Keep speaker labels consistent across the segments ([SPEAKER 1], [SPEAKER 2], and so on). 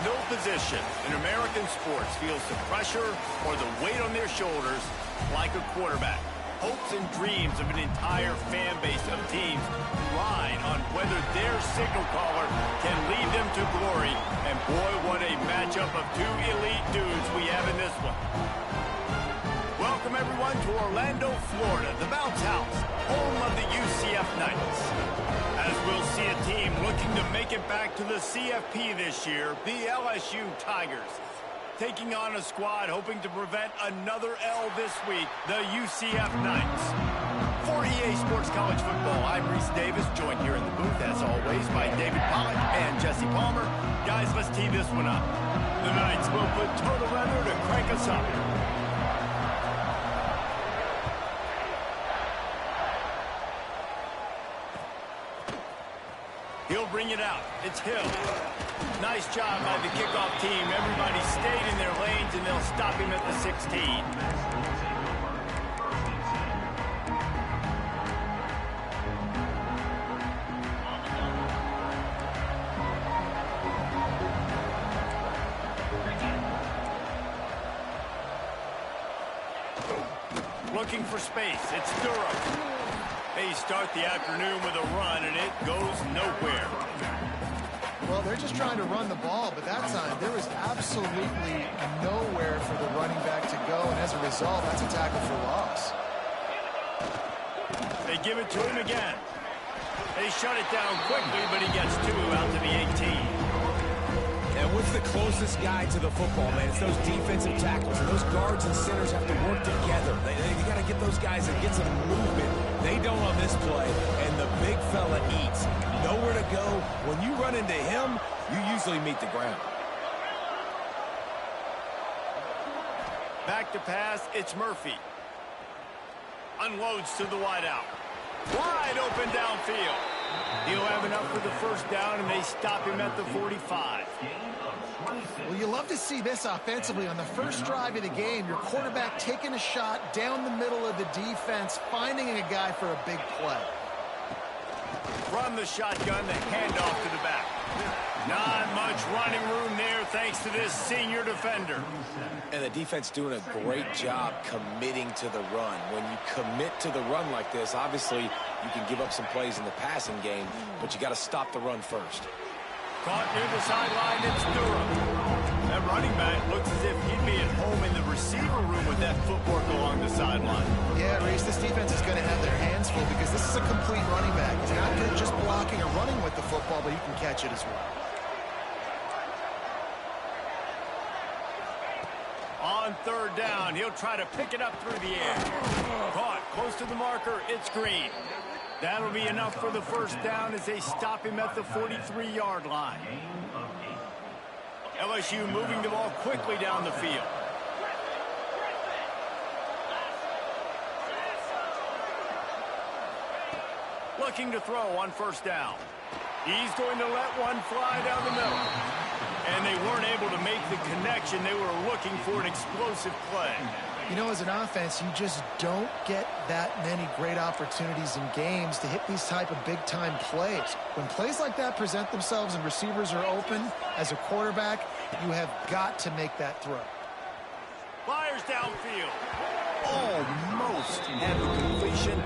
[SPEAKER 1] no position in American sports feels the pressure or the weight on their shoulders like a quarterback. Hopes and dreams of an entire fan base of teams ride on whether their signal caller can lead them to glory. And boy, what a matchup of two elite dudes we have in this one. Welcome, everyone, to Orlando, Florida, the bounce house, home of the UCF Knights. As we'll see a team looking to make it back to the CFP this year, the LSU Tigers. Taking on a squad hoping to prevent another L this week, the UCF Knights. For EA Sports College Football, I'm Reese Davis, joined here in the booth, as always, by David Pollack and Jesse Palmer. Guys, let's tee this one up. The Knights will put total weather to crank us up. He'll bring it out. It's Hill. Nice job by the kickoff team. Everybody stayed in their lanes, and they'll stop him at the 16. Looking for space. It's Durham. They start the afternoon with a run, and it goes nowhere.
[SPEAKER 2] Well, they're just trying to run the ball, but that time there was absolutely nowhere for the running back to go, and as a result, that's a tackle for loss.
[SPEAKER 1] They give it to him again. They shut it down quickly, but he gets two out to the 18.
[SPEAKER 3] And what's the closest guy to the football, man? It's those defensive tackles. And those guards and centers have to work together. They got to get those guys and get some movement. They don't on this play, and the big fella eats. Nowhere to go. When you run into him, you usually meet the ground.
[SPEAKER 1] Back to pass, it's Murphy. Unloads to the wideout. Wide open downfield. He'll have enough for the first down, and they stop him at the 45.
[SPEAKER 2] Well, you love to see this offensively. On the first drive of the game, your quarterback taking a shot down the middle of the defense, finding a guy for a big play.
[SPEAKER 1] From the shotgun, the handoff to the back. Not much running room there thanks to this senior defender.
[SPEAKER 3] And the defense doing a great job committing to the run. When you commit to the run like this, obviously you can give up some plays in the passing game, but you got to stop the run first.
[SPEAKER 1] Caught near the sideline, it's Durham. That running back looks as if he'd be at home in the receiver room with that footwork along the sideline.
[SPEAKER 2] Yeah, Reese, this defense is going to have their hands full because this is a complete running back. He's not good just blocking or running with the football, but he can catch it as well.
[SPEAKER 1] On third down, he'll try to pick it up through the air. Caught close to the marker, it's Green. That'll be enough for the first down as they stop him at the 43-yard line. LSU moving the ball quickly down the field. Looking to throw on first down. He's going to let one fly down the middle. And they weren't able to make the connection. They were looking for an explosive play.
[SPEAKER 2] You know, as an offense, you just don't get that many great opportunities in games to hit these type of big-time plays. When plays like that present themselves and receivers are open, as a quarterback, you have got to make that throw.
[SPEAKER 1] Fires downfield. Almost had the completion.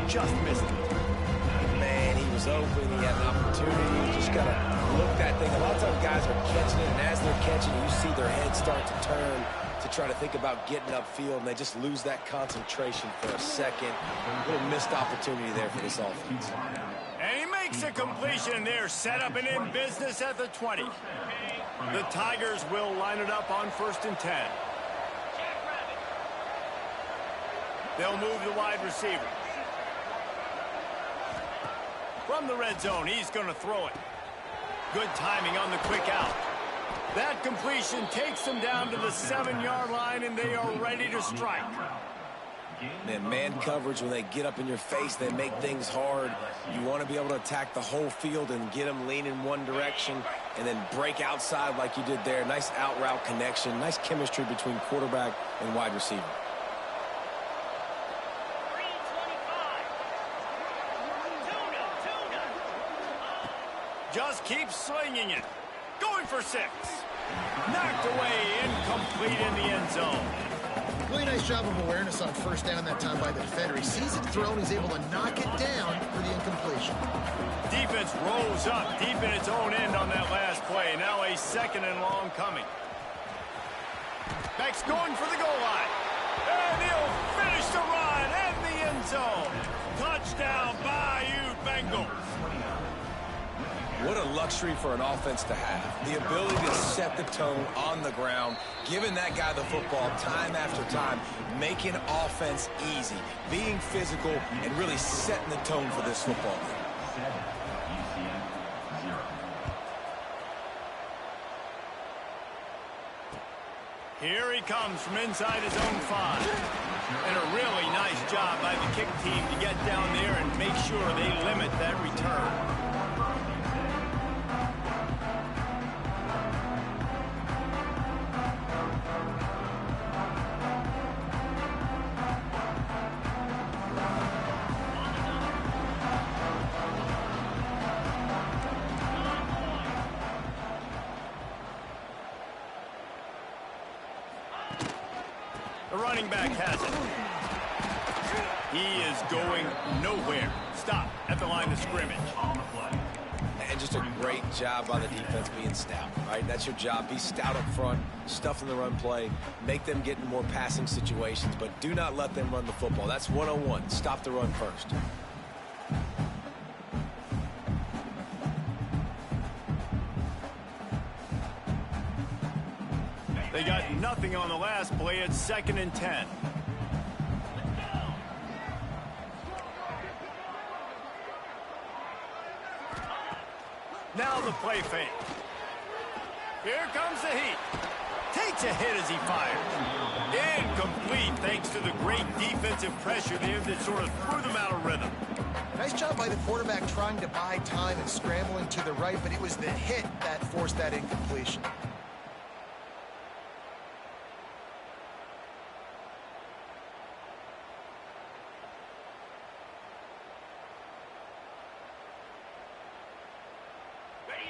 [SPEAKER 1] Just missed it.
[SPEAKER 3] Man, he was open. He had an opportunity. You just got to look that thing. A lot of times guys are catching it, and as they're catching it, you see their heads start to turn to try to think about getting upfield, and they just lose that concentration for a second. A little missed opportunity there for this offense.
[SPEAKER 1] And he makes a completion there, set up and in business at the 20. The Tigers will line it up on 1st and 10. They'll move the wide receiver. From the red zone, he's going to throw it. Good timing on the quick out. That completion takes them down to the 7-yard line, and they are ready to strike.
[SPEAKER 3] Man coverage, when they get up in your face, they make things hard. You want to be able to attack the whole field and get them leaning one direction and then break outside like you did there. Nice out route connection, nice chemistry between quarterback and wide receiver.
[SPEAKER 1] Just keep slinging it. Going for 6. Knocked away, incomplete in the end zone.
[SPEAKER 2] Really nice job of awareness on first down that time by the defender. He sees it thrown, he's able to knock it down for the incompletion.
[SPEAKER 1] Defense rose up deep in its own end on that last play. Now a 2nd and long coming. Beck's going for the goal line. And he'll finish the run in the end zone. Touchdown, Bayou Bengals.
[SPEAKER 3] What a luxury for an offense to have. The ability to set the tone on the ground, giving that guy the football time after time, making offense easy, being physical, and really setting the tone for this football game.
[SPEAKER 1] Here he comes from inside his own 5. And a really nice job by the kick team to get down there and make sure they limit that return. The running back has it. He is going nowhere. Stop at the line of scrimmage.
[SPEAKER 3] And just a great job by the defense being stout, right? That's your job. Be stout up front, stuff in the run play, make them get in more passing situations, but do not let them run the football. That's 101. Stop the run first.
[SPEAKER 1] They got nothing on the last play. It's 2nd and 10. Now the play fake. Here comes the heat. Takes a hit as he fires. Incomplete thanks to the great defensive pressure there that sort of threw them out of rhythm.
[SPEAKER 2] Nice job by the quarterback trying to buy time and scrambling to the right, but it was the hit that forced that incompletion.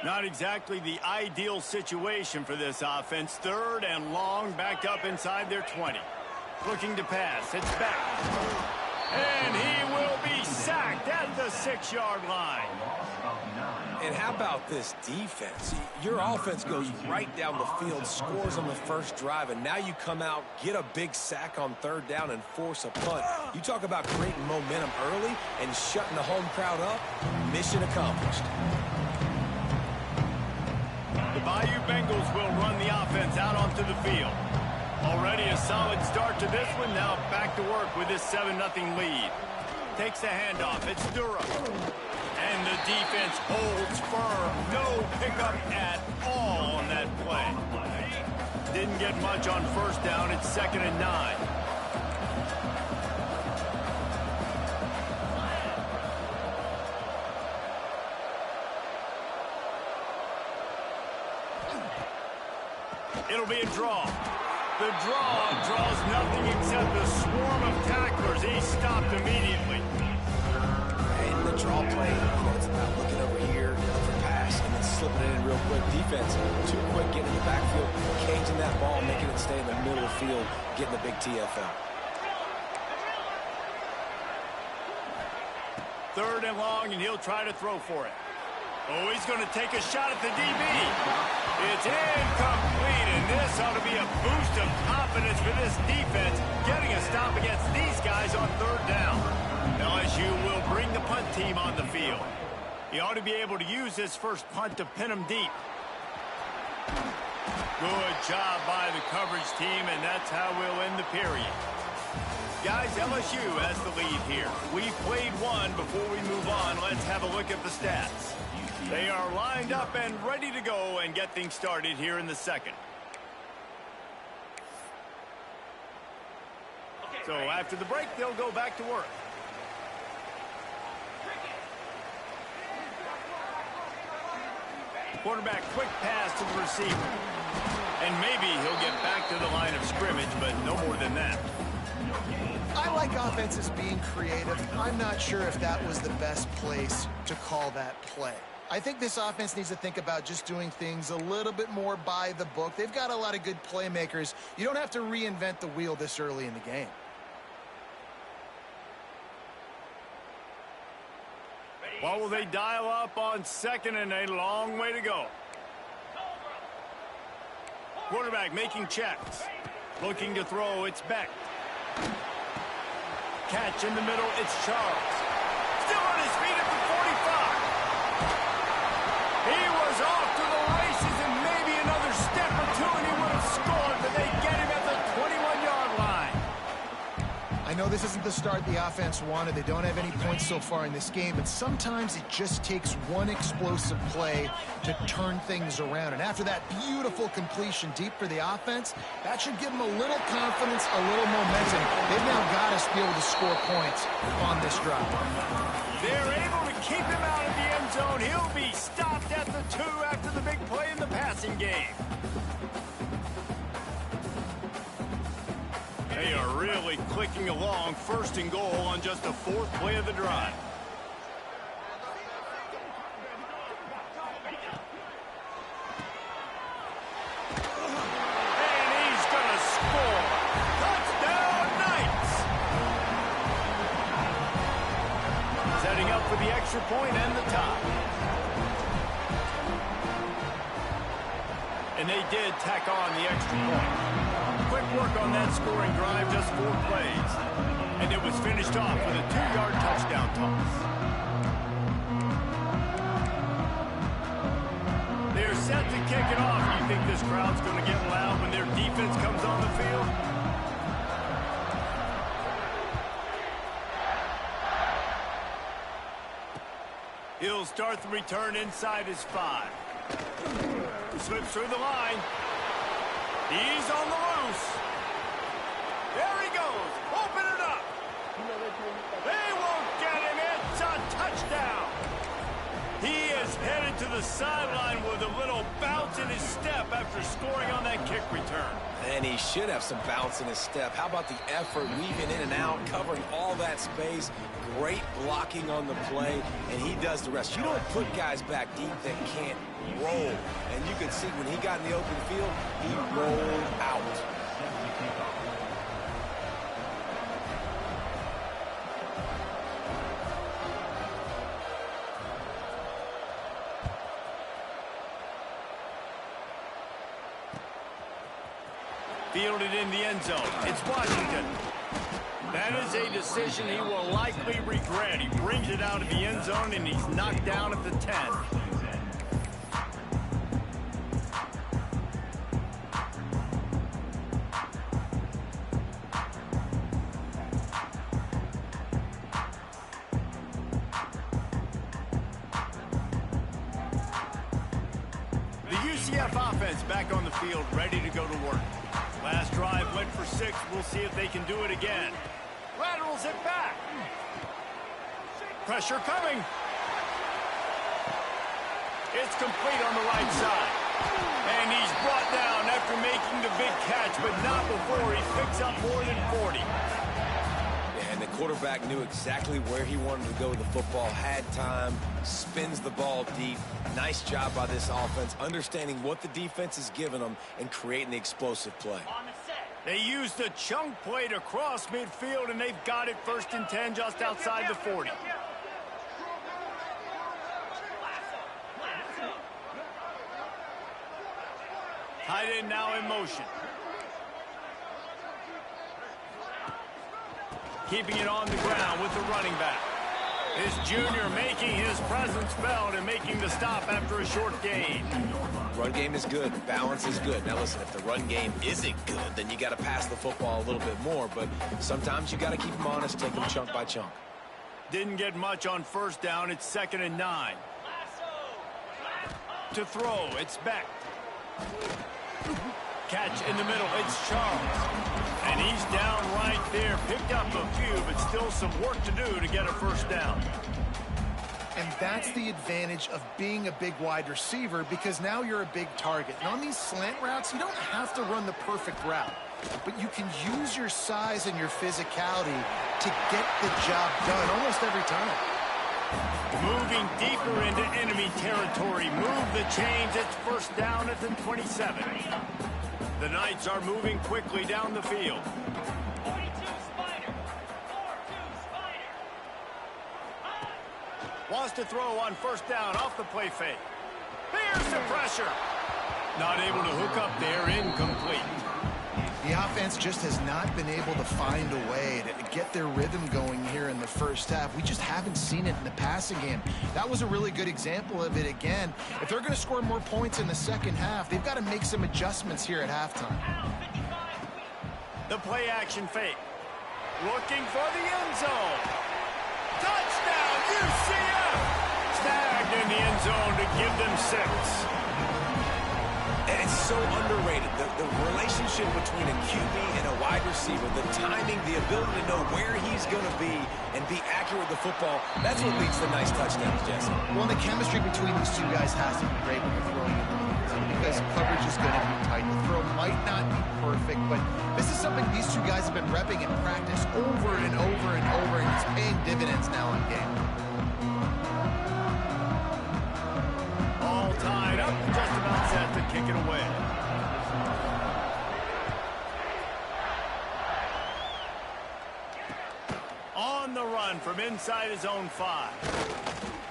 [SPEAKER 1] Not exactly the ideal situation for this offense. 3rd and long, back up inside their 20. Looking to pass. It's back. And he will be sacked at the 6-yard line.
[SPEAKER 3] And how about this defense? Your offense goes right down the field, scores on the first drive, and now you come out, get a big sack on 3rd down, and force a punt. You talk about creating momentum early and shutting the home crowd up. Mission accomplished.
[SPEAKER 1] The Bayou Bengals will run the offense out onto the field. Already a solid start to this one. Now back to work with this 7-0 lead. Takes the handoff. It's Durham. And the defense holds firm. No pickup at all on that play. Didn't get much on first down. It's 2nd and 9. It'll be a draw. The draw draws nothing except a swarm of tacklers. He's stopped immediately.
[SPEAKER 3] And the draw play, it's about looking over here, looking for pass, and then slipping it in real quick. Defense, too quick getting in the backfield, caging that ball, making it stay in the middle of the field, getting the big TFL.
[SPEAKER 1] 3rd and long, and he'll try to throw for it. Oh, he's going to take a shot at the DB. It's incomplete, and this ought to be a boost of confidence for this defense, getting a stop against these guys on 3rd down. LSU will bring the punt team on the field. He ought to be able to use his first punt to pin him deep. Good job by the coverage team, and that's how we'll end the period. Guys, LSU has the lead here. We've played one. Before we move on, let's have a look at the stats. They are lined up and ready to go and get things started here in the 2nd. So after the break, they'll go back to work. Quarterback, quick pass to the receiver. And maybe he'll get back to the line of scrimmage, but no more than that.
[SPEAKER 2] I like offenses being creative. I'm not sure if that was the best place to call that play. I think this offense needs to think about just doing things a little bit more by the book. They've got a lot of good playmakers. You don't have to reinvent the wheel this early in the game.
[SPEAKER 1] What will they dial up on second and a long way to go? Quarterback making checks. Looking to throw, it's Beck. Catch in the middle, it's Charles. Still on his feet at the 45. He was off to the races and maybe another step or two and he would have scored, but they get him at the 21-yard line.
[SPEAKER 2] I know this isn't the start the offense wanted. They don't have any points so far in this game, but sometimes it just takes one explosive play to turn things around. And after that beautiful completion deep for the offense, that should give them a little confidence, a little momentum. They've now got to be able to score points on this drive.
[SPEAKER 1] They're able to keep him out of the end zone. He'll be stopped at the 2 after the big play in the passing game. They are really clicking along, 1st and goal on just the 4th play of the drive. And he's going to score. Touchdown, Knights! Setting up for the extra point and the tie. And they did tack on the extra point. Quick work on that scoring drive, just 4 plays. And it was finished off with a 2-yard touchdown toss. They're set to kick it off. You think this crowd's going to get loud when their defense comes on the field? He'll start the return inside his 5. Slips through the line. He's on the loose. There he goes. Open it up. They won't get him. It's a touchdown. He is headed to the sideline with a little bounce in his step after scoring on that kick return.
[SPEAKER 3] And he should have some bounce in his step. How about the effort, weaving in and out, covering all that space, great blocking on the play, and he does the rest. You don't put guys back deep that can't roll. And you can see when he got in the open field, he rolled out.
[SPEAKER 1] Fielded in the end zone. It's Washington. That is a decision he will likely regret. He brings it out of the end zone, and he's knocked down at the 10. The UCF offense back on the field, ready to go to work. Last drive went for 6. We'll see if they can do it again. Laterals it back. Pressure coming. It's complete on the right side. And he's brought down after making the big catch, but not before he picks up more than 40.
[SPEAKER 3] And the quarterback knew exactly where he wanted to go with the football, had time, spins the ball deep. Nice job by this offense, understanding what the defense is giving them and creating the explosive play.
[SPEAKER 1] They used the chunk play to cross midfield, and they've got it 1st and 10 just outside the 40. Tight end now in motion. Keeping it on the ground with the running back. This junior making his presence felt and making the stop after a short gain.
[SPEAKER 3] Run game is good. Balance is good. Now, listen, if the run game isn't good, then you got to pass the football a little bit more. But sometimes you got to keep them honest, take them chunk by chunk.
[SPEAKER 1] Didn't get much on 1st down. It's 2nd and 9. To throw, it's Beck. Catch in the middle, it's Charles. And he's down right there. Picked up a few, but still some work to do to get a 1st down.
[SPEAKER 2] And that's the advantage of being a big wide receiver, because now you're a big target. And on these slant routes, you don't have to run the perfect route, but you can use your size and your physicality to get the job done almost every time.
[SPEAKER 1] Moving deeper into enemy territory. Move the chains. It's first down at the 27. The Knights are moving quickly down the field.
[SPEAKER 4] 42 Spider. 4-2 Spider.
[SPEAKER 1] Wants to throw on first down off the play fake. Here's the pressure. Not able to hook up there. Incomplete.
[SPEAKER 2] The offense just has not been able to find a way to get their rhythm going here in the first half. We just haven't seen it in the passing game. That was a really good example of it again. If they're going to score more points in the second half, they've got to make some adjustments here at halftime.
[SPEAKER 1] The play action fake. Looking for the end zone. Touchdown, UCF! Snagged in the end zone to give them 6.
[SPEAKER 3] And it's so underrated, the relationship between a QB and a wide receiver, the timing, the ability to know where he's going to be and be accurate with the football, that's what leads to nice touchdowns, Jesse.
[SPEAKER 2] Well, the chemistry between these two guys has to be great when you're throwing the ball, because coverage is going to be tight. The throw might not be perfect, but this is something these two guys have been repping in practice over and over and over, and it's paying dividends now in game.
[SPEAKER 1] All tied up, just about set to kick it away. On the run from inside his own 5.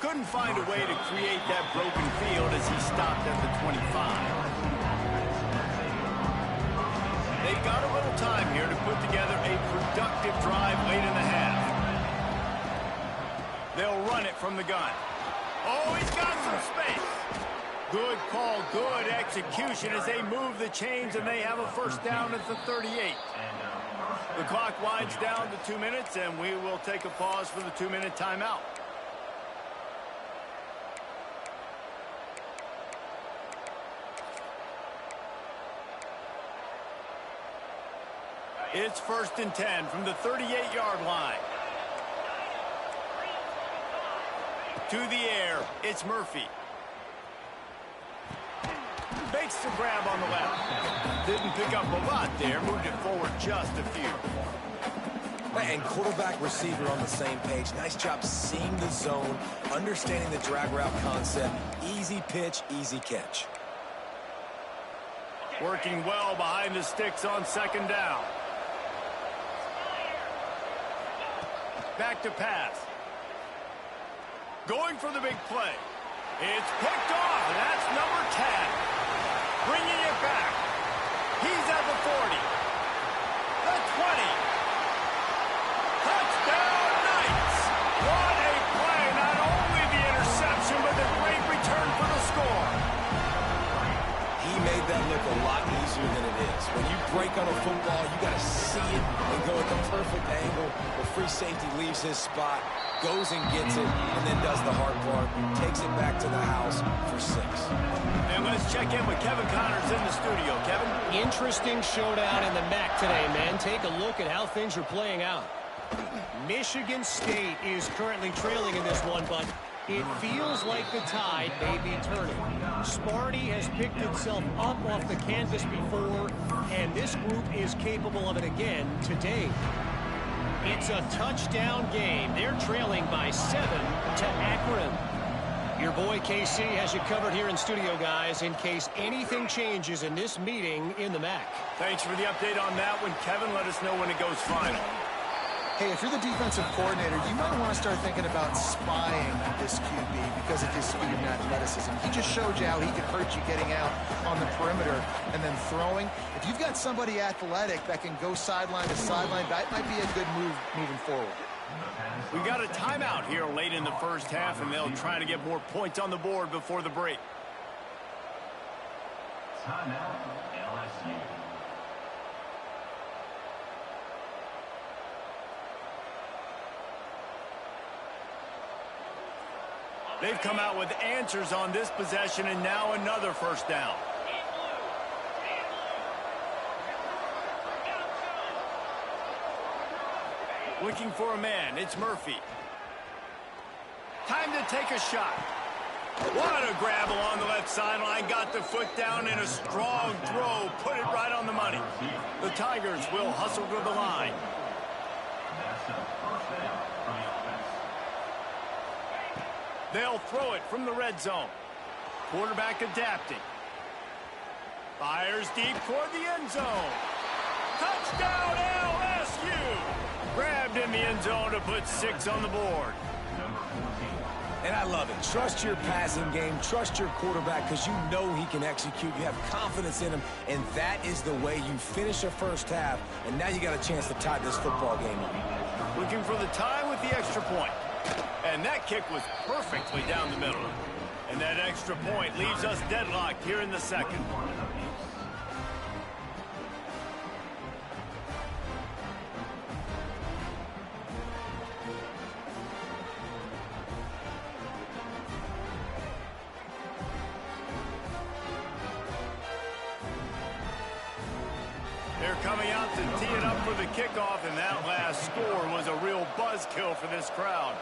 [SPEAKER 1] Couldn't find a way to create that broken field as he stopped at the 25. They've got a little time here to put together a productive drive late in the half. They'll run it from the gun. Oh, he's got some space. Good call, good execution as they move the chains, and they have a first down at the 38. The clock winds down to 2 minutes, and we will take a pause for the 2-minute timeout. It's 1st and 10 from the 38-yard line. To the air, it's Murphy. Makes the grab on the left. Didn't pick up a lot there. Moved it forward just a few.
[SPEAKER 3] And quarterback receiver on the same page. Nice job seeing the zone, understanding the drag route concept. Easy pitch, easy catch.
[SPEAKER 1] Working well behind the sticks on 2nd down. Back to pass. Going for the big play. It's picked off, and that's number 10. Bringing it back. He's at the 40. The 20. Touchdown, Knights. What a play. Not only the interception, but the great return for the score.
[SPEAKER 3] He made that look a lot easier than it is. When you break on a football, you got to see it and go at the perfect angle. The free safety leaves his spot, goes and gets it, and then does the hard part, takes it back to the house for 6.
[SPEAKER 1] And let's check in with Kevin Connors in the studio. Kevin?
[SPEAKER 5] Interesting showdown in the MAC today, man. Take a look at how things are playing out. Michigan State is currently trailing in this one, but it feels like the tide may be turning. Sparty has picked itself up off the canvas before, and this group is capable of it again today. It's a touchdown game. They're trailing by 7 to Akron. Your boy KC has you covered here in studio, guys, in case anything changes in this meeting in the MAC.
[SPEAKER 1] Thanks for the update on that one, Kevin. Let us know when it goes final.
[SPEAKER 2] Hey, if you're the defensive coordinator, you might want to start thinking about spying this QB because of his speed and athleticism. He just showed you how he could hurt you getting out on the perimeter and then throwing. If you've got somebody athletic that can go sideline to sideline, that might be a good move moving forward.
[SPEAKER 1] We got a timeout here late in the first half, and they'll try to get more points on the board before the break.
[SPEAKER 4] Timeout, LSU.
[SPEAKER 1] They've come out with answers on this possession, and now another first down. Looking for a man. It's Murphy. Time to take a shot. What a grab along the left sideline. Got the foot down in a strong throw. Put it right on the money. The Tigers will hustle to the line. They'll throw it from the red zone. Quarterback adapting. Fires deep toward the end zone. Touchdown LSU! Grabbed in the end zone to put 6 on the board.
[SPEAKER 3] And I love it. Trust your passing game. Trust your quarterback because you know he can execute. You have confidence in him, and that is the way you finish a first half. And now you got a chance to tie this football game up.
[SPEAKER 1] Looking for the tie with the extra point. And that kick was perfectly down the middle. And that extra point leaves us deadlocked here in the second. They're coming out to tee it up for the kickoff, and that last score was a real buzzkill for this crowd.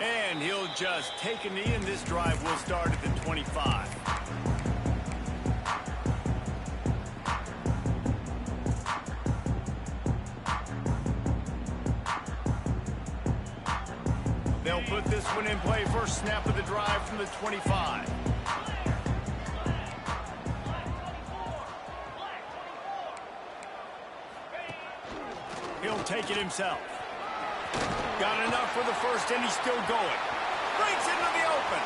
[SPEAKER 1] And he'll just take a knee, and this drive will start at the 25. They'll put this one in play. First snap of the drive from the 25. He'll take it himself. Got enough for the first, and he's still going. Breaks into the open.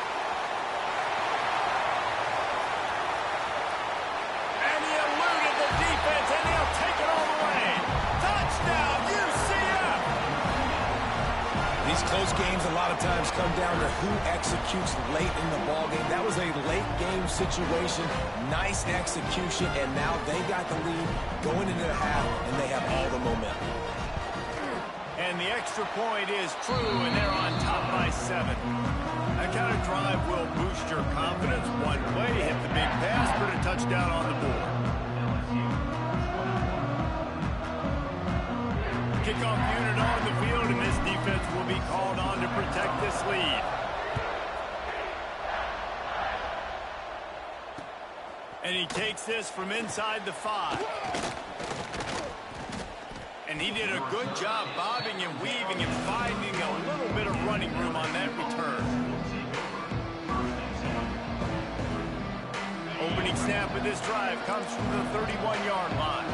[SPEAKER 1] And he eluded the defense, and he'll take it all the way. Touchdown, UCF!
[SPEAKER 3] These close games a lot of times come down to who executes late in the ballgame. That was a late game situation. Nice execution, and now they got the lead going into the half, and they have all the momentum.
[SPEAKER 1] And the extra point is true, and they're on top by 7. That kind of drive will boost your confidence. One play, hit the big pass, put a touchdown on the board. Kickoff unit on the field, and this defense will be called on to protect this lead. And he takes this from inside the 5. And he did a good job bobbing and weaving and finding a little bit of running room on that return. Opening snap of this drive comes from the 31-yard line.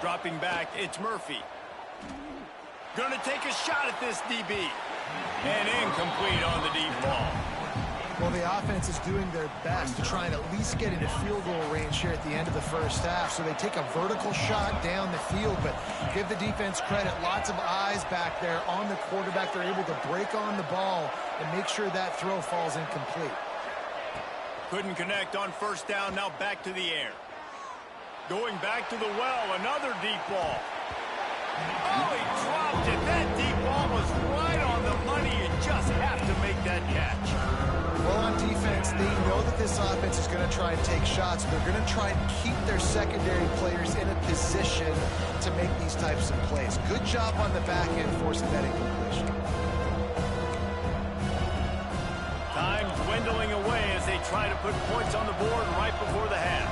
[SPEAKER 1] Dropping back, it's Murphy. Gonna take a shot at this DB. And incomplete on the deep ball.
[SPEAKER 2] Well, the offense is doing their best to try and at least get into field goal range here at the end of the first half. So they take a vertical shot down the field, but give the defense credit. Lots of eyes back there on the quarterback. They're able to break on the ball and make sure that throw falls incomplete.
[SPEAKER 1] Couldn't connect on first down. Now back to the air. Going back to the well. Another deep ball. Oh, he dropped it. That deep ball was right on the money. You just have to make that catch.
[SPEAKER 2] Well, on defense, they know that this offense is going to try and take shots. They're going to try and keep their secondary players in a position to make these types of plays. Good job on the back end forcing that incompletion.
[SPEAKER 1] Time dwindling away as they try to put points on the board right before the half.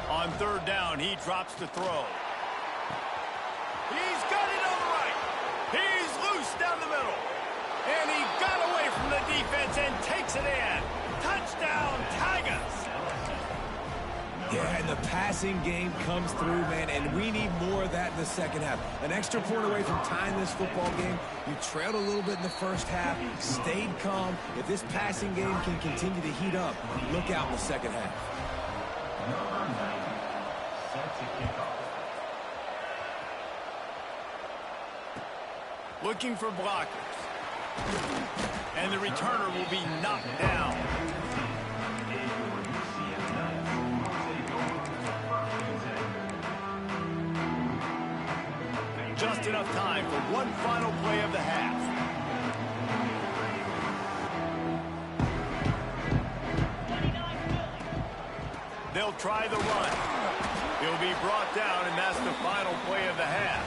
[SPEAKER 1] On third down, he drops to throw. He's got it on the right. He's loose down the middle. And he got away from the defense and takes it in. Touchdown, Tigers.
[SPEAKER 3] Yeah, and the passing game comes through, man, and we need more of that in the second half. An extra point away from tying this football game. You trailed a little bit in the first half, stayed calm. If this passing game can continue to heat up, look out in the second half.
[SPEAKER 1] Looking for blockers. And the returner will be knocked down. Just enough time for one final play of the half. They'll try the run. He'll be brought down, and that's the final play of the half.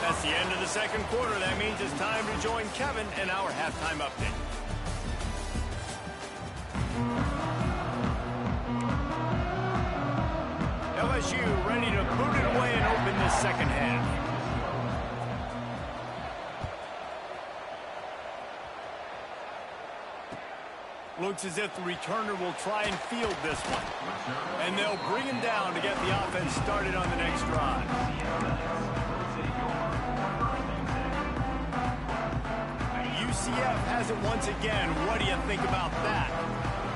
[SPEAKER 1] That's the end of the second quarter. That means it's time to join Kevin in our halftime update. LSU ready to boot it away and open this second half. Looks as if the returner will try and field this one. And they'll bring him down to get the offense started on the next drive. UCF has it once again. What do you think about that?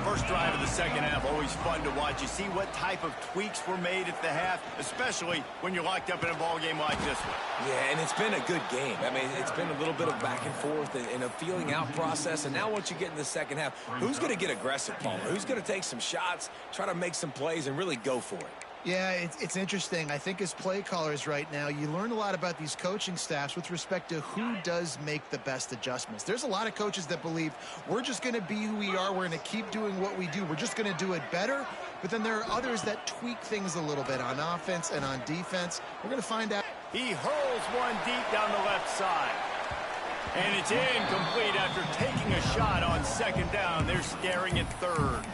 [SPEAKER 1] First drive of the second half, always fun to watch. You see what type of tweaks were made at the half, especially when you're locked up in a ball game like this one.
[SPEAKER 3] Yeah, and it's been a good game. I mean, it's been a little bit of back and forth and a feeling out process. And now once you get in the second half, who's going to get aggressive, Palmer? Who's going to take some shots, try to make some plays, and really go for it?
[SPEAKER 2] Yeah, it's interesting. I think as play callers right now, you learn a lot about these coaching staffs with respect to who does make the best adjustments. There's a lot of coaches that believe we're just going to be who we are. We're going to keep doing what we do. We're just going to do it better. But then there are others that tweak things a little bit on offense and on defense. We're going to find out.
[SPEAKER 1] He hurls one deep down the left side. And it's incomplete after taking a shot on second down. They're staring at third.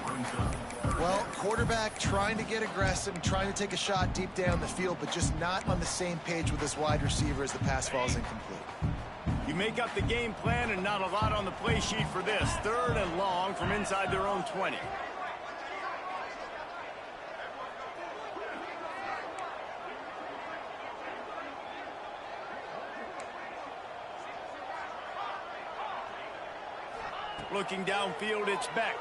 [SPEAKER 2] Well, quarterback trying to get aggressive, trying to take a shot deep down the field, but just not on the same page with his wide receiver as the pass falls incomplete.
[SPEAKER 1] You make up the game plan and not a lot on the play sheet for this. Third and long from inside their own 20. Looking downfield, it's Beck.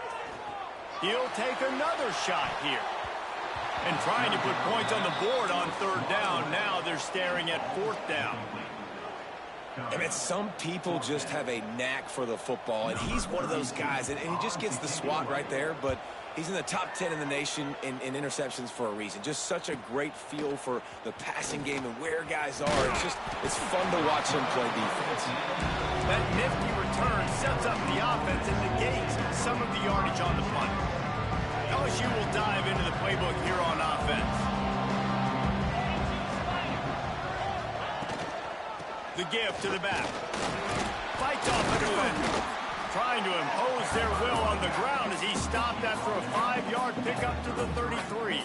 [SPEAKER 1] He'll take another shot here. And trying to put points on the board on third down. Now they're staring at fourth down.
[SPEAKER 3] I mean, some people just have a knack for the football, and he's one of those guys, and he just gets the swat right there, but he's in the top 10 in the nation in interceptions for a reason. Just such a great feel for the passing game and where guys are. It's fun to watch him play defense.
[SPEAKER 1] That nifty return sets up the offense and negates some of the yardage on the punt. LSU will dive into the playbook here on offense. The give to the back. Fights off the defender. Trying to impose their will on the ground as he stopped after a 5-yard pickup to the 33.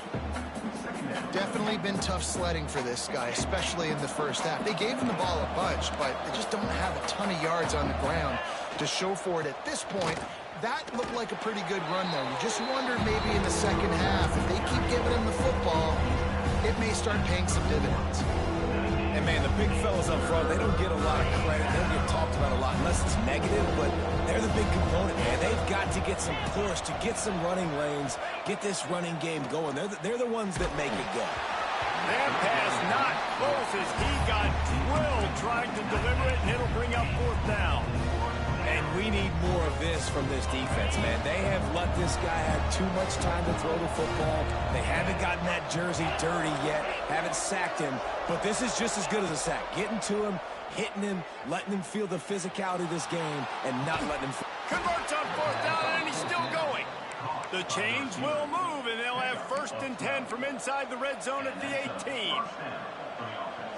[SPEAKER 2] Definitely been tough sledding for this guy, especially in the first half. They gave him the ball a bunch, but they just don't have a ton of yards on the ground to show for it at this point. That looked like a pretty good run, though. You just wonder maybe in the second half, if they keep giving him the football, it may start paying some dividends.
[SPEAKER 3] And, man, the big fellas up front, they don't get a lot of credit. They don't get talked about a lot unless it's negative, but they're the big component, man. They've got to get some push, to get some running lanes, get this running game going. They're the ones that make it go.
[SPEAKER 1] That pass not close as he got drilled trying to deliver it, and it'll bring up fourth down.
[SPEAKER 3] And we need more of this from this defense, man. They have let this guy have too much time to throw the football. They haven't gotten that jersey dirty yet, haven't sacked him. But this is just as good as a sack. Getting to him, hitting him, letting him feel the physicality of this game, and not letting him...
[SPEAKER 1] Converts on fourth down, and he's still going. The chains will move, and they'll have first and 10 from inside the red zone at the 18.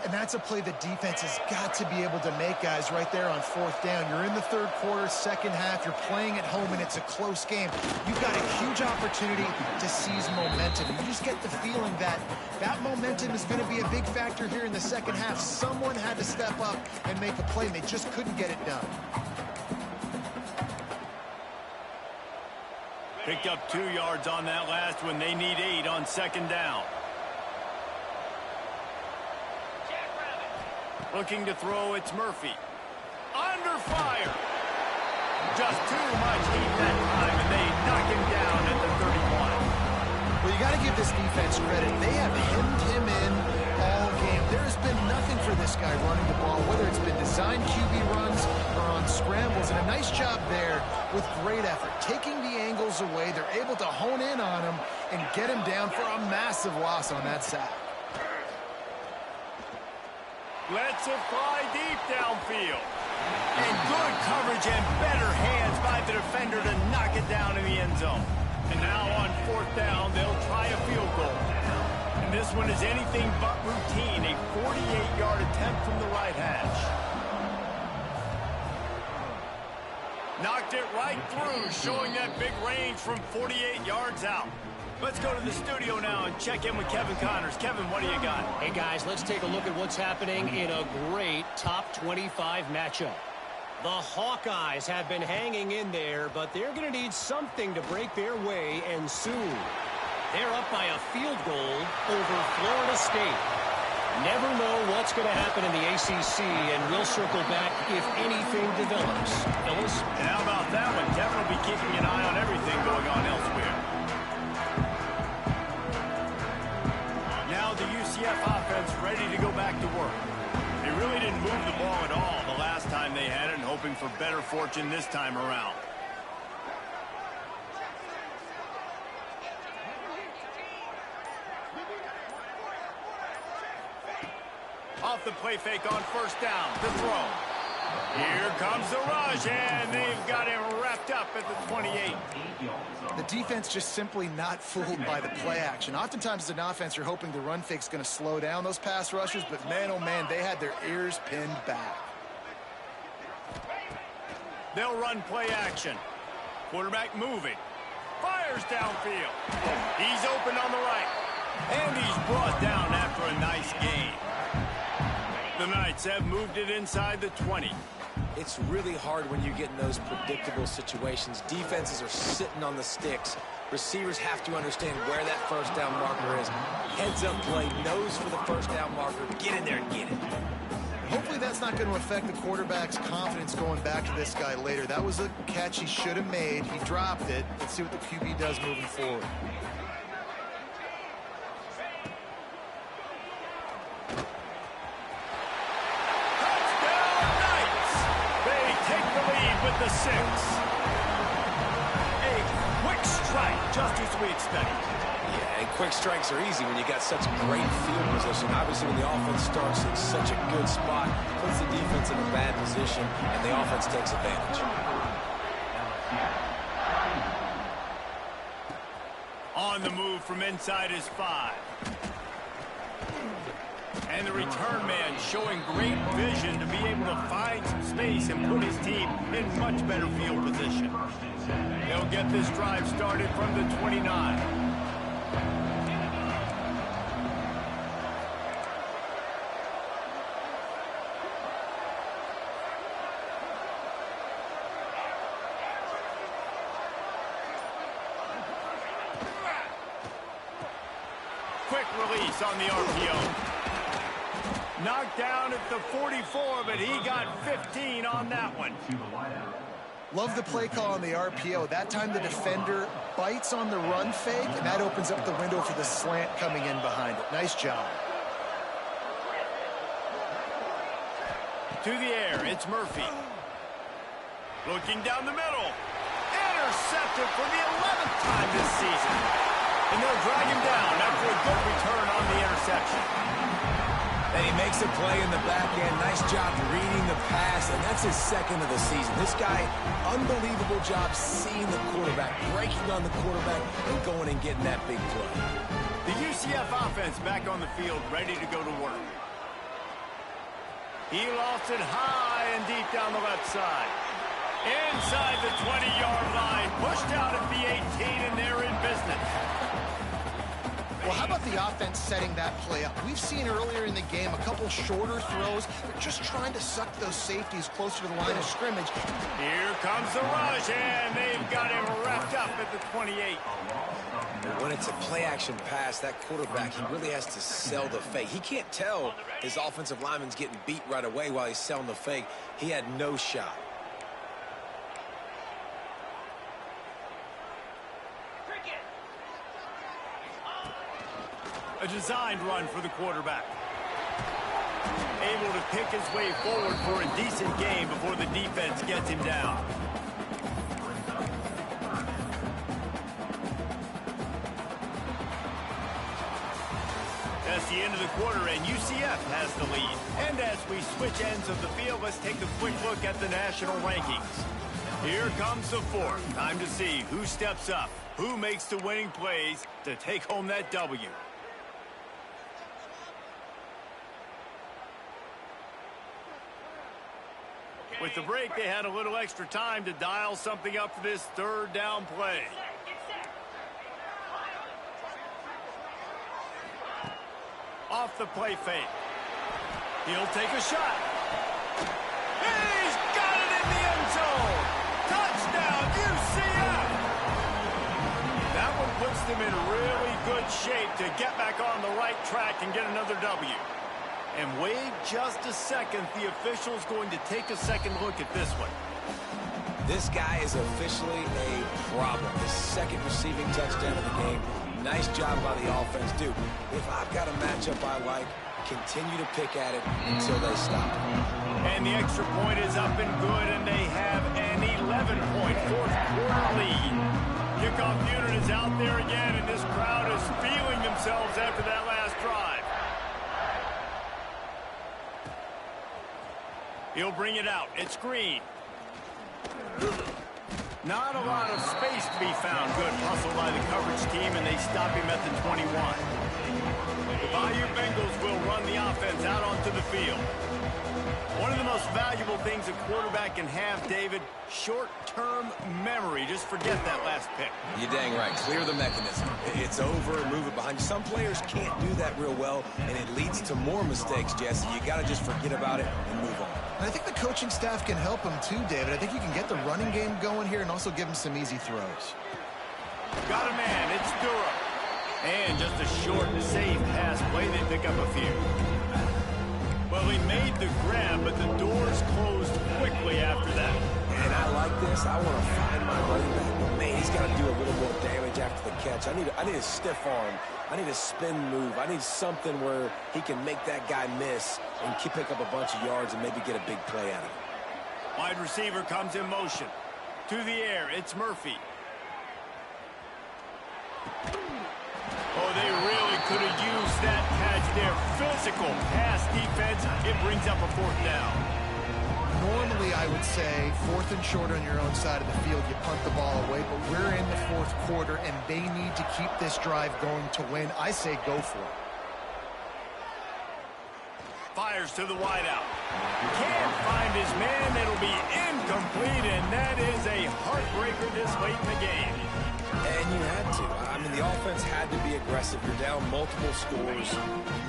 [SPEAKER 2] And that's a play the defense has got to be able to make, guys, right there on fourth down. You're in the third quarter, second half. You're playing at home, and it's a close game. You've got a huge opportunity to seize momentum. And you just get the feeling that that momentum is going to be a big factor here in the second half. Someone had to step up and make a play, and they just couldn't get it done.
[SPEAKER 1] Picked up 2 yards on that last one. They need 8 on second down. Looking to throw, it's Murphy. Under fire. Just too much heat that time, and they knock him down at the 31.
[SPEAKER 2] Well, you got to give this defense credit. They have hemmed him in all game. There has been nothing for this guy running the ball, whether it's been designed QB runs or on scrambles. And a nice job there with great effort. Taking the angles away, they're able to hone in on him and get him down for a massive loss on that sack.
[SPEAKER 1] Lets it fly deep downfield. And good coverage and better hands by the defender to knock it down in the end zone. And now on fourth down, they'll try a field goal. And this one is anything but routine. A 48-yard attempt from the right hash. Knocked it right through, showing that big range from 48 yards out. Let's go to the studio now and check in with Kevin Connors. Kevin, what do you got?
[SPEAKER 5] Hey, guys, let's take a look at what's happening in a great top 25 matchup. The Hawkeyes have been hanging in there, but they're going to need something to break their way, and soon. They're up by a field goal over Florida State. Never know what's going to happen in the ACC, and we'll circle back if anything develops. Ellis?
[SPEAKER 1] And how about that one? Kevin will be keeping an eye on everything going on elsewhere. Now the UCF offense ready to go back to work. They really didn't move the ball at all the last time they had it, and hoping for better fortune this time around. Off the play fake on first down. The throw. Here comes the rush, and they've got him wrapped up at the 28.
[SPEAKER 2] The defense just simply not fooled by the play action. Oftentimes as an offense, you're hoping the run fake's going to slow down those pass rushers, but man, oh man, they had their ears pinned back.
[SPEAKER 1] They'll run play action. Quarterback moving. Fires downfield. He's open on the right. And he's brought down after a nice gain. The Knights have moved it inside the 20.
[SPEAKER 3] It's really hard when you get in those predictable situations. Defenses are sitting on the sticks. Receivers have to understand where that first down marker is. Heads up play, nose for the first down marker. Get in there and get it.
[SPEAKER 2] Hopefully that's not going to affect the quarterback's confidence going back to this guy later. That was a catch he should have made. He dropped it. Let's see what the QB does moving forward.
[SPEAKER 1] With the 6. A quick strike, just as we expected.
[SPEAKER 3] Yeah, and quick strikes are easy when you got such great field position. Obviously, when the offense starts in such a good spot, puts the defense in a bad position, and the offense takes advantage.
[SPEAKER 1] On the move from inside his 5. And the return man showing great vision to be able to find some space and put his team in much better field position. They'll get this drive started from the 29. Quick release on the RPO. Knocked down at the 44, but he got 15 on that one.
[SPEAKER 2] Love the play call on the RPO. That time the defender bites on the run fake, and that opens up the window for the slant coming in behind it. Nice job.
[SPEAKER 1] To the air, it's Murphy. Looking down the middle. Intercepted for the 11th time this season. And they'll drag him down after a good return on the interception.
[SPEAKER 3] And he makes a play in the back end. Nice job reading the pass, and that's his second of the season. This guy, unbelievable job seeing the quarterback, breaking on the quarterback, and going and getting that big play.
[SPEAKER 1] The UCF offense back on the field, ready to go to work. He lost it high and deep down the left side. Inside the 20-yard line, pushed out at the 18, and they're in business.
[SPEAKER 2] Well, how about the offense setting that play up? We've seen earlier in the game a couple shorter throws. They're just trying to suck those safeties closer to the line of scrimmage.
[SPEAKER 1] Here comes the rush, and they've got him wrapped up at the 28.
[SPEAKER 3] When it's a play-action pass, that quarterback, he really has to sell the fake. He can't tell his offensive lineman's getting beat right away while he's selling the fake. He had no shot.
[SPEAKER 1] A designed run for the quarterback. Able to pick his way forward for a decent game before the defense gets him down. That's the end of the quarter, and UCF has the lead. And as we switch ends of the field, let's take a quick look at the national rankings. Here comes the fourth. Time to see who steps up, who makes the winning plays to take home that W. With the break, they had a little extra time to dial something up for this third down play. Off the play fake. He'll take a shot. He's got it in the end zone. Touchdown, UCF. That one puts them in really good shape to get back on the right track and get another W. And wait just a second. The official's going to take a second look at this one.
[SPEAKER 3] This guy is officially a problem. His second receiving touchdown of the game. Nice job by the offense. Dude, if I've got a matchup I like, continue to pick at it until they stop.
[SPEAKER 1] And the extra point is up and good, and they have an 11-point fourth quarter lead. Kickoff unit is out there again, and this crowd is feeling themselves after that last drive. He'll bring it out. It's Green. Not a lot of space to be found. Good hustle by the coverage team, and they stop him at the 21. The Bayou Bengals will run the offense out onto the field. One of the most valuable things a quarterback can have, David, short-term memory. Just forget that last pick.
[SPEAKER 3] You're dang right. Clear the mechanism. It's over, move it behind you. Some players can't do that real well, and it leads to more mistakes, Jesse. You got to just forget about it and move on.
[SPEAKER 2] And I think the coaching staff can help him too, David. I think you can get the running game going here and also give him some easy throws.
[SPEAKER 1] Got a man. It's Durham. And just a short, safe pass play. They pick up a few. Well, he made the grab, but the doors closed quickly after that.
[SPEAKER 3] And I like this. I want to find my running back. But man, he's got to do a little more damage after the catch. I need a stiff arm. I need a spin move. I need something where he can make that guy miss and pick up a bunch of yards and maybe get a big play out of it.
[SPEAKER 1] Wide receiver comes in motion. To the air, it's Murphy. Oh, they really could have used that catch there. Physical pass defense. It brings up a fourth down.
[SPEAKER 2] Normally, I would say fourth and short on your own side of the field, you punt the ball away, but we're in the fourth quarter, and they need to keep this drive going to win. I say go for it.
[SPEAKER 1] Fires to the wideout. Can't find his man. It'll be incomplete, and that is a heartbreaker this late in the game.
[SPEAKER 3] And you had to. I mean, the offense had to be aggressive. You're down multiple scores.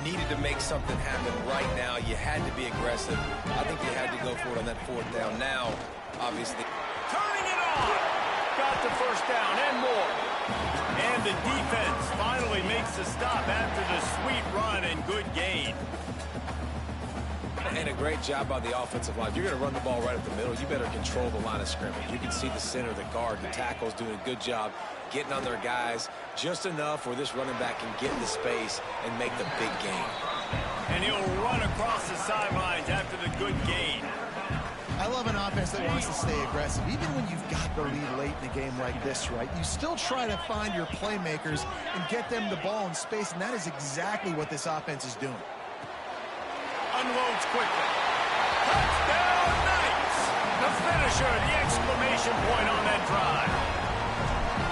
[SPEAKER 3] You needed to make something happen right now. You had to be aggressive. I think you had to go for it on that fourth down. Now, obviously.
[SPEAKER 1] Turning it on. Got the first down and more. And the defense finally makes the stop after the sweet run and good gain.
[SPEAKER 3] And a great job by the offensive line. If you're going to run the ball right up the middle, you better control the line of scrimmage. You can see the center, the guard, the tackles doing a good job getting on their guys just enough where this running back can get into space and make the big gain.
[SPEAKER 1] And he'll run across the sidelines after the good gain.
[SPEAKER 2] I love an offense that wants to stay aggressive. Even when you've got the lead late in a game like this, right, you still try to find your playmakers and get them the ball in space, and that is exactly what this offense is doing.
[SPEAKER 1] Unloads quickly. Touchdown, Knights! The finisher, the exclamation point on that drive.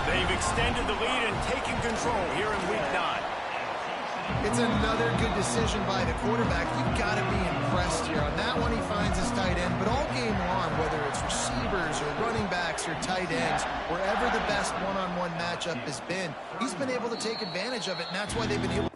[SPEAKER 1] They've extended the lead and taken control here in Week 9.
[SPEAKER 2] It's another good decision by the quarterback. You've got to be impressed here. On that one, he finds his tight end. But all game long, whether it's receivers or running backs or tight ends, wherever the best one-on-one matchup has been, he's been able to take advantage of it, and that's why they've been able.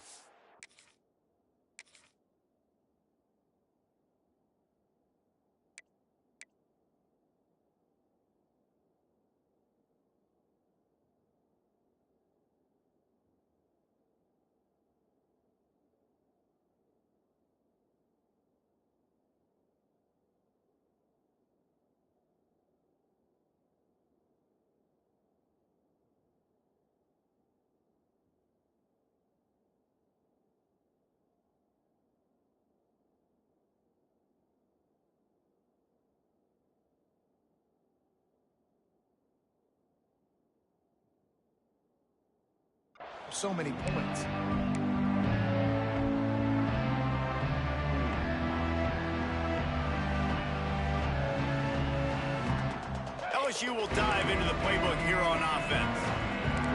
[SPEAKER 2] So many points.
[SPEAKER 1] LSU will dive into the playbook here on offense.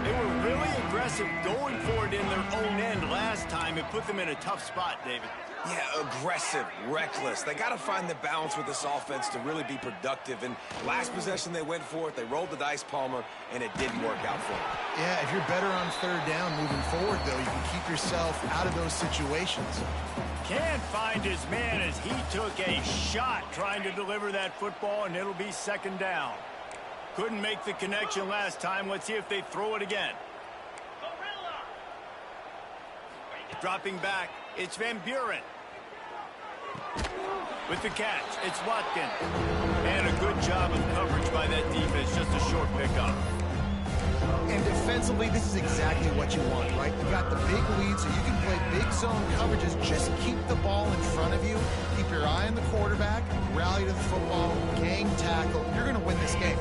[SPEAKER 1] They were really aggressive going for it in their own end last time. It put them in a tough spot, David.
[SPEAKER 3] Yeah, aggressive, reckless. They got to find the balance with this offense to really be productive. And last possession they went for it. They rolled the dice, Palmer, and it didn't work out for them.
[SPEAKER 2] Yeah, if you're better on third down moving forward, though, you can keep yourself out of those situations.
[SPEAKER 1] Can't find his man as he took a shot trying to deliver that football, and it'll be second down. Couldn't make the connection last time. Let's see if they throw it again. Dropping back, it's Van Buren. With the catch, it's Watkins. And a good job of coverage by that defense, just a short pickup.
[SPEAKER 2] And defensively, this is exactly what you want, right? You got the big lead, so you can play big zone coverages. Just keep the ball in front of you. Keep your eye on the quarterback. Rally to the football. Gang tackle. You're going to win this game.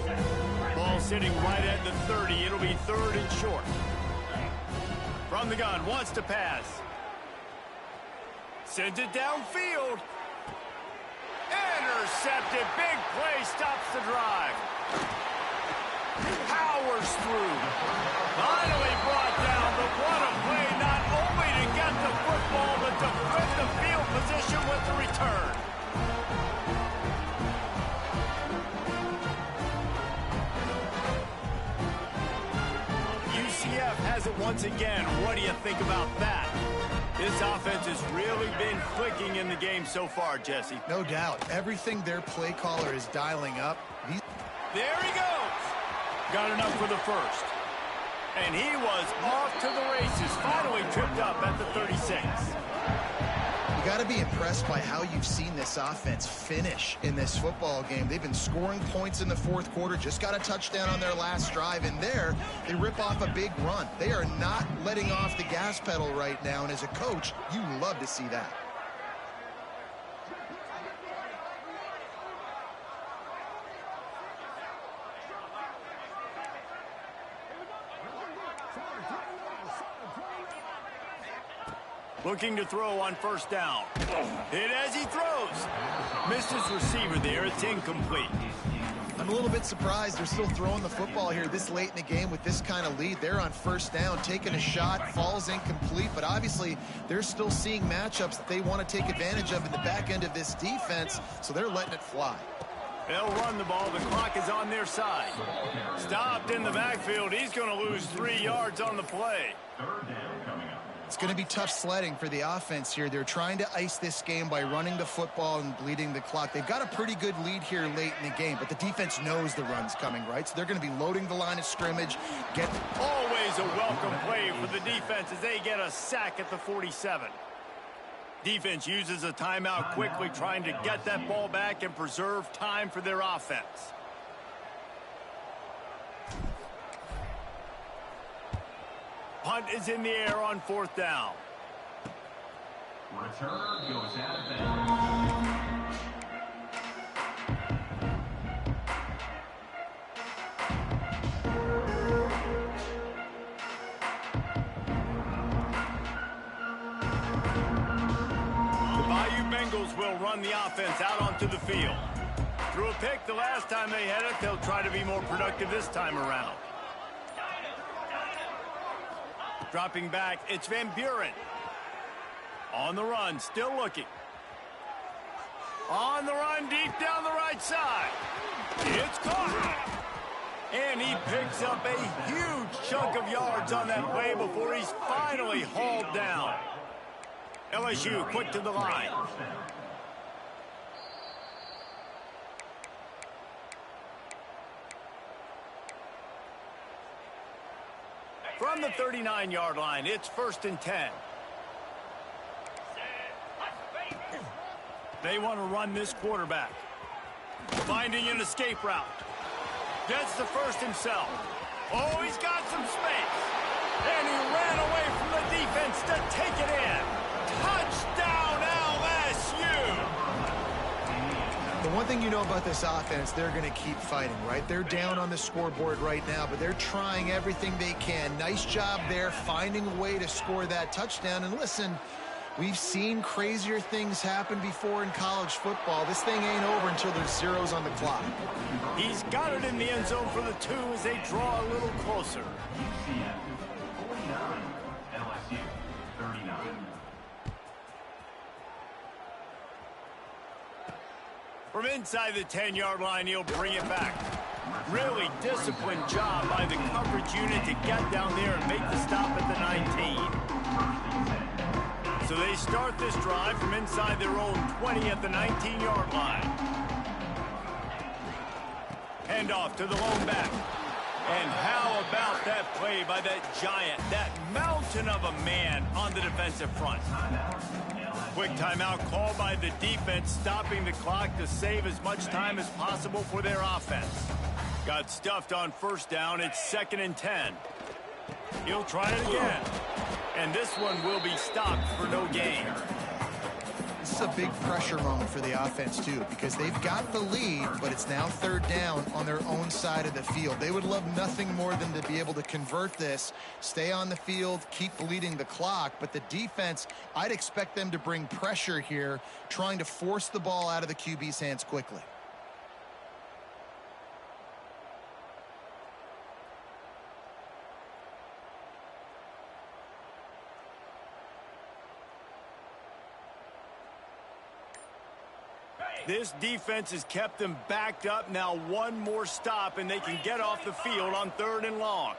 [SPEAKER 1] Ball sitting right at the 30. It'll be third and short. From the gun, wants to pass. Sends it downfield. Intercepted. Big play stops the drive. Powers through. Finally brought down, but what a play, not only to get the football, but to flip the field position with the return. UCF has it once again. What do you think about that? This offense has really been clicking in the game so far, Jesse.
[SPEAKER 2] No doubt. Everything their play caller is dialing up.
[SPEAKER 1] There he goes. Got enough for the first. And he was off to the races. Finally tripped up at the 36.
[SPEAKER 2] You got to be impressed by how you've seen this offense finish in this football game. They've been scoring points in the fourth quarter, just got a touchdown on their last drive, and there they rip off a big run. They are not letting off the gas pedal right now, and as a coach, you love to see that.
[SPEAKER 1] Looking to throw on first down. Hit as he throws. Missed his receiver there. It's incomplete.
[SPEAKER 2] I'm a little bit surprised they're still throwing the football here this late in the game with this kind of lead. They're on first down, taking a shot, falls incomplete, but obviously they're still seeing matchups that they want to take advantage of in the back end of this defense, so they're letting it fly.
[SPEAKER 1] They'll run the ball. The clock is on their side. Stopped in the backfield. He's going to lose 3 yards on the play.
[SPEAKER 2] It's going to be tough sledding for the offense here. They're trying to ice this game by running the football and bleeding the clock. They've got a pretty good lead here late in the game, but the defense knows the run's coming, right? So they're going to be loading the line of scrimmage.
[SPEAKER 1] Always a welcome play for the defense as they get a sack at the 47. Defense uses a timeout quickly, trying to get that ball back and preserve time for their offense. Punt is in the air on fourth down.
[SPEAKER 4] Return goes out of bounds.
[SPEAKER 1] The Bayou Bengals will run the offense out onto the field. Threw a pick the last time they had it. They'll try to be more productive this time around. Dropping back, it's Van Buren. On the run, still looking. On the run, deep down the right side. It's caught. And he picks up a huge chunk of yards on that play before he's finally hauled down. LSU quick to the line. From the 39-yard line, it's 1st and 10. They want to run this quarterback. Finding an escape route. Gets the first himself. Oh, he's got some space. And he ran away from the defense to take it in. Touchdown, LSU!
[SPEAKER 2] The one thing you know about this offense, they're going to keep fighting, right? They're down on the scoreboard right now, but they're trying everything they can. Nice job there, finding a way to score that touchdown. And listen, We've seen crazier things happen before in college football. This thing ain't over until there's zeros on the clock.
[SPEAKER 1] He's got it in the end zone for the 2 as they draw a little closer.
[SPEAKER 4] Ncaa 49, LSU 39.
[SPEAKER 1] From inside the 10-yard line, he'll bring it back. Really disciplined job by the coverage unit to get down there and make the stop at the 19. So they start this drive from inside their own 20 at the 19-yard line. Hand off to the lone back. And how about that play by that giant, that mountain of a man on the defensive front? Quick timeout called by the defense, stopping the clock to save as much time as possible for their offense. Got stuffed on first down. It's 2nd and 10. He'll try it again. And this one will be stopped for no gain.
[SPEAKER 2] This is a big pressure moment for the offense, too, because they've got the lead, but it's now 3rd down on their own side of the field. They would love nothing more than to be able to convert this, stay on the field, keep bleeding the clock. But the defense, I'd expect them to bring pressure here, trying to force the ball out of the QB's hands quickly.
[SPEAKER 1] This defense has kept them backed up. Now one more stop, and they can get off the field on 3rd and long.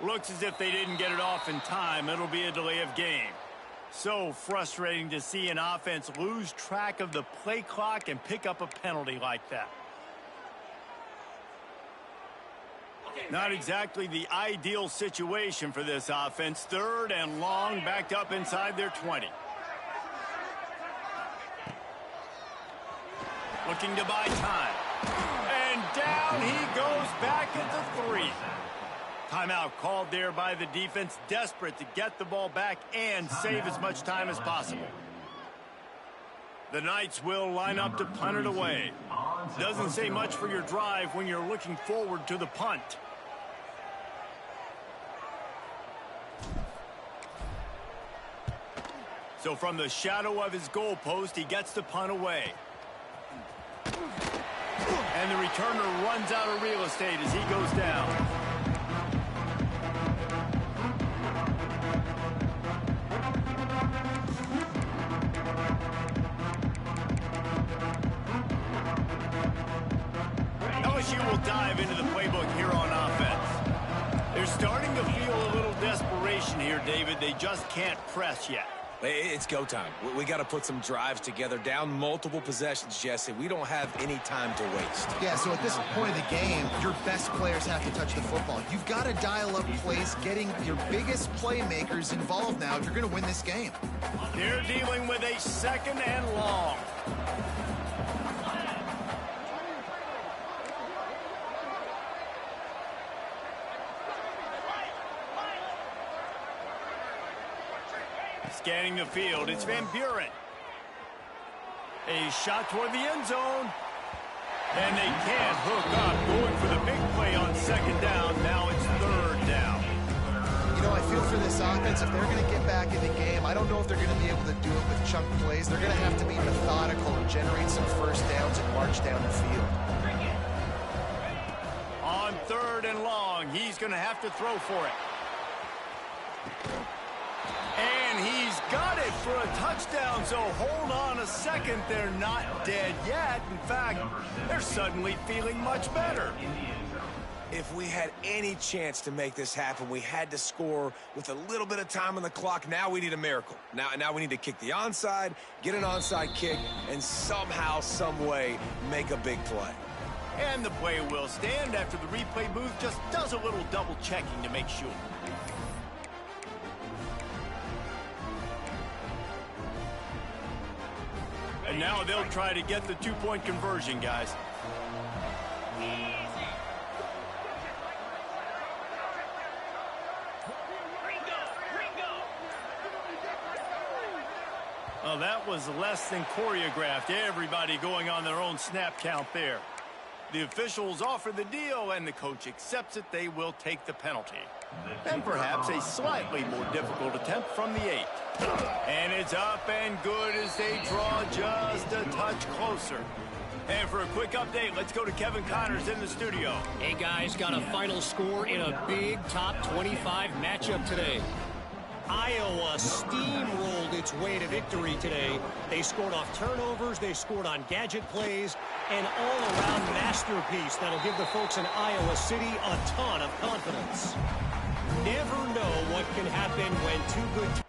[SPEAKER 1] Looks as if they didn't get it off in time. It'll be a delay of game. So frustrating to see an offense lose track of the play clock and pick up a penalty like that. Not exactly the ideal situation for this offense. 3rd and long, backed up inside their 20. Looking to buy time. And down he goes back at the 3. Timeout called there by the defense, desperate to get the ball back and save as much time as possible. The Knights will line up to punt it away. Doesn't say much for your drive when you're looking forward to the punt. So from the shadow of his goalpost, he gets the punt away. And the returner runs out of real estate as he goes down. LSU will dive into the playbook here on offense. They're starting to feel a little desperation here, David. They just can't press yet.
[SPEAKER 3] It's go time. We got to put some drives together, down multiple possessions, Jesse. We don't have any time to waste.
[SPEAKER 2] Yeah, so at this point of the game, your best players have to touch the football. You've got to dial up plays, getting your biggest playmakers involved now if you're going to win this game.
[SPEAKER 1] They're dealing with a 2nd and long. Scanning the field, it's Van Buren. A shot toward the end zone. And they can't hook up. Going for the big play on 2nd down. Now it's 3rd down.
[SPEAKER 2] You know, I feel for this offense, if they're going to get back in the game, I don't know if they're going to be able to do it with chunk plays. They're going to have to be methodical and generate some first downs and march down the field.
[SPEAKER 1] On 3rd and long, he's going to have to throw for it. And he's got it for a touchdown, so hold on a second. They're not dead yet. In fact, they're suddenly feeling much better.
[SPEAKER 3] If we had any chance to make this happen, we had to score with a little bit of time on the clock. Now we need a miracle. Now we need to kick the onside, get an onside kick, and somehow, some way, make a big play.
[SPEAKER 1] And the play will stand after the replay booth just does a little double checking to make sure. And now they'll try to get the 2-point conversion, guys. Well, that was less than choreographed. Everybody going on their own snap count there. The officials offer the deal, and the coach accepts it. They will take the penalty. And perhaps a slightly more difficult attempt from the 8. And it's up and good as they draw just a touch closer. And for a quick update, let's go to Kevin Connors in the studio.
[SPEAKER 5] Hey, guys, got a final score in a big top 25 matchup today. Iowa steamrolled its way to victory today. They scored off turnovers, they scored on gadget plays, an all-around masterpiece that'll give the folks in Iowa City a ton of confidence. Never know what can happen when two good